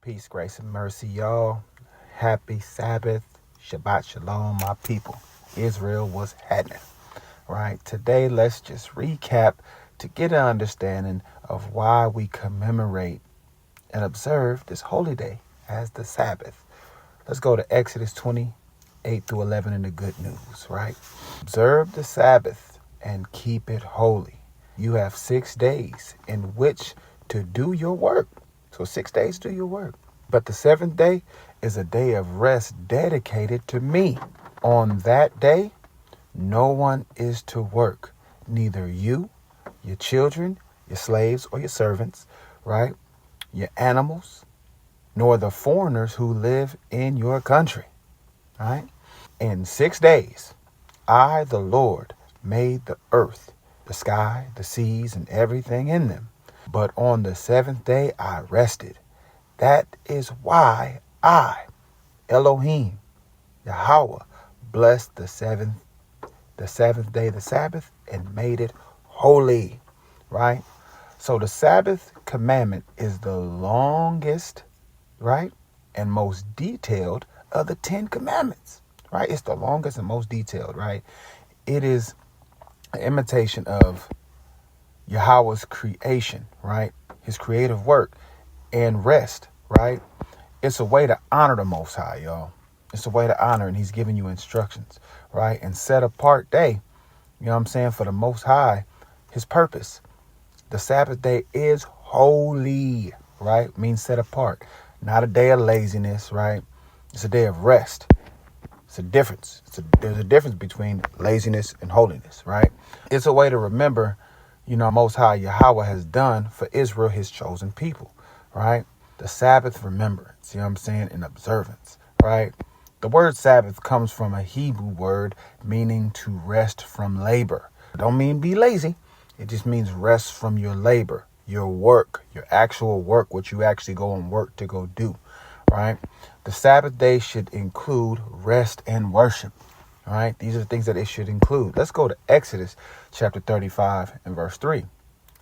Peace, grace, and mercy, y'all. Happy Sabbath. Shabbat Shalom, my people. Israel was happening. Right? Today, let's just recap to get an understanding of why we commemorate and observe this holy day as the Sabbath. Let's go to Exodus 28 through 11 in the good news, right? Observe the Sabbath and keep it holy. You have 6 days in which to do your work. So 6 days do your work. But the seventh day is a day of rest dedicated to me. On that day, no one is to work. Neither you, your children, your slaves, or your servants, right? Your animals, nor the foreigners who live in your country, right? In 6 days, I, the Lord, made the earth, the sky, the seas, and everything in them. But on the seventh day, I rested. That is why I, Elohim, Yahweh, blessed the seventh day, the Sabbath, and made it holy, right? So the Sabbath commandment is the longest, right, and most detailed of the 10 commandments, right? It's the longest and most detailed, right? It is an imitation of Yahweh's creation, right? His creative work and rest, right? It's a way to honor the Most High, y'all. It's a way to honor, and he's giving you instructions, right? And set apart day, you know what I'm saying, for the Most High, his purpose. The Sabbath day is holy, right? Means set apart. Not a day of laziness, right? It's a day of rest. It's a difference. There's a difference between laziness and holiness, right? It's a way to remember, Most High Yahweh has done for Israel, his chosen people, right? The Sabbath remembrance, you know what I'm saying, and observance, right? The word Sabbath comes from a Hebrew word meaning to rest from labor. It don't mean be lazy. It just means rest from your labor, your work, your actual work, what you actually go and work to go do, right? The Sabbath day should include rest and worship, right? These are the things that it should include. Let's go to Exodus chapter 35 and verse 3.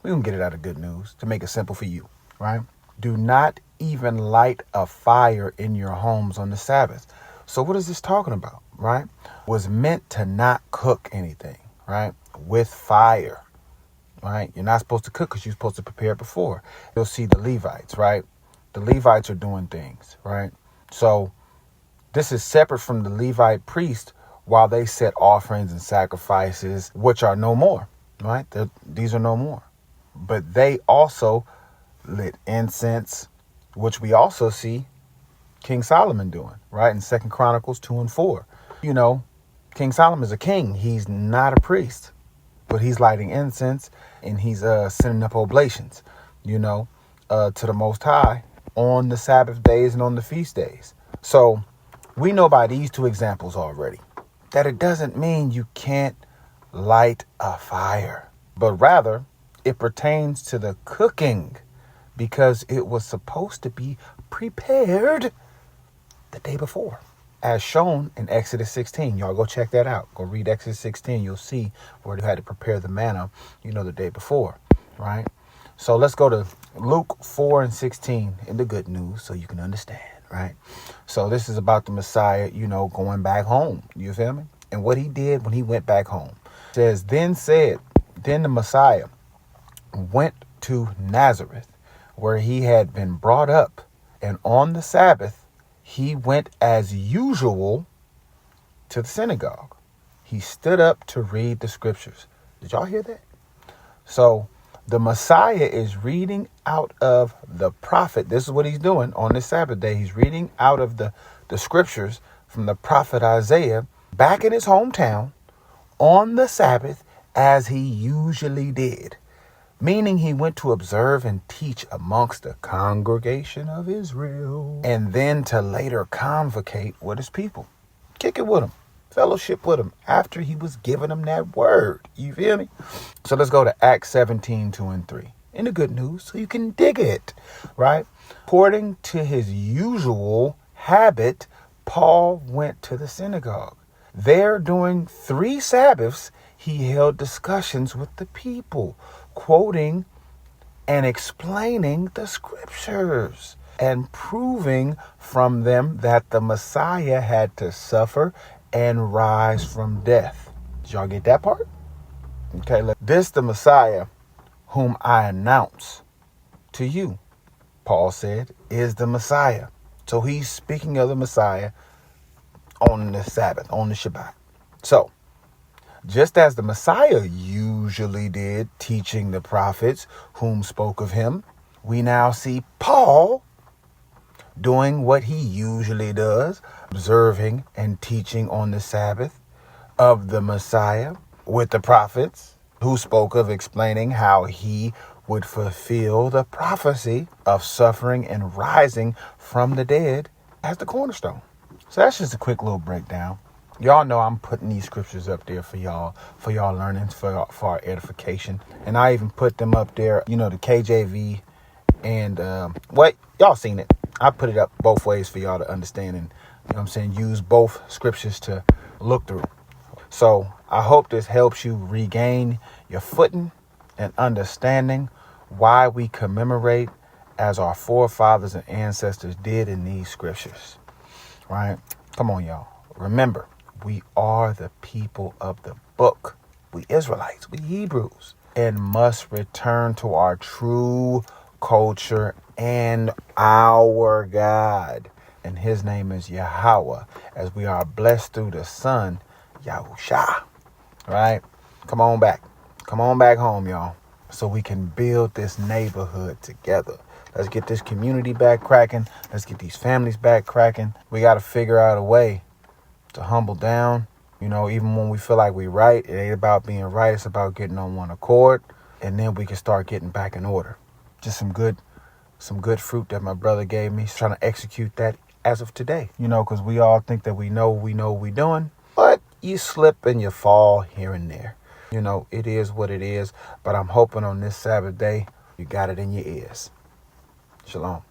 We can get it out of good news to make it simple for you, right? Do not even light a fire in your homes on the Sabbath. So what is this talking about, right? Was meant to not cook anything, right? With fire, right? You're not supposed to cook because you're supposed to prepare it before. You'll see the Levites, right? The Levites are doing things, right? So this is separate from the Levite priest while they set offerings and sacrifices, which are no more, right? These are no more. But they also lit incense, which we also see King Solomon doing, right? In 2 Chronicles 2 and 4. King Solomon is a king. He's not a priest, but he's lighting incense and he's sending up oblations, to the Most High on the Sabbath days and on the feast days. So we know by these two examples already that it doesn't mean you can't light a fire, but rather it pertains to the cooking because it was supposed to be prepared the day before, as shown in Exodus 16. Y'all go check that out. Go read Exodus 16. You'll see where they had to prepare the manna, the day before, right? So let's go to Luke 4 and 16 in the good news so you can understand, right? So this is about the Messiah, going back home. You feel me? And what he did when he went back home. It says, then the Messiah went to Nazareth, where he had been brought up, and on the Sabbath, he went as usual to the synagogue. He stood up to read the scriptures. Did y'all hear that? So the Messiah is reading out of the prophet. This is what he's doing on this Sabbath day. He's reading out of the scriptures from the prophet Isaiah back in his hometown on the Sabbath as he usually did. Meaning he went to observe and teach amongst the congregation of Israel, and then to later convocate with his people. Kick it with them. Fellowship with them after he was giving them that word. You feel me? So let's go to Acts 17, 2 and 3. In the good news, so you can dig it, right? According to his usual habit, Paul went to the synagogue. There, during 3 Sabbaths, he held discussions with the people, quoting and explaining the scriptures. and proving from them that the Messiah had to suffer and rise from death. Did y'all get that part? Okay, this the Messiah whom I announce to you, Paul said, is the Messiah. So he's speaking of the Messiah on the Sabbath, on the Shabbat. So, just as the Messiah usually did, teaching the prophets whom spoke of him, we now see Paul doing what he usually does, observing and teaching on the Sabbath of the Messiah with the prophets who spoke of, explaining how he would fulfill the prophecy of suffering and rising from the dead as the cornerstone. So that's just a quick little breakdown. Y'all know I'm putting these scriptures up there for y'all learning, for our edification. And I even put them up there, the KJV and y'all seen it. I put it up both ways for y'all to understand and, use both scriptures to look through. So I hope this helps you regain your footing and understanding why we commemorate as our forefathers and ancestors did in these scriptures. Right? Come on, y'all. Remember, we are the people of the book. We Israelites, we Hebrews, and must return to our true culture and our God. And his name is Yahweh, as we are blessed through the Son, Yahusha. Right? Come on back. Come on back home, y'all, so we can build this neighborhood together. Let's get this community back cracking. Let's get these families back cracking. We got to figure out a way to humble down. Even when we feel like we're right, it ain't about being right. It's about getting on one accord. And then we can start getting back in order. Just some good fruit that my brother gave me. He's trying to execute that as of today. Because we all think that we know what we're doing. But you slip and you fall here and there. It is what it is. But I'm hoping on this Sabbath day, you got it in your ears. Shalom.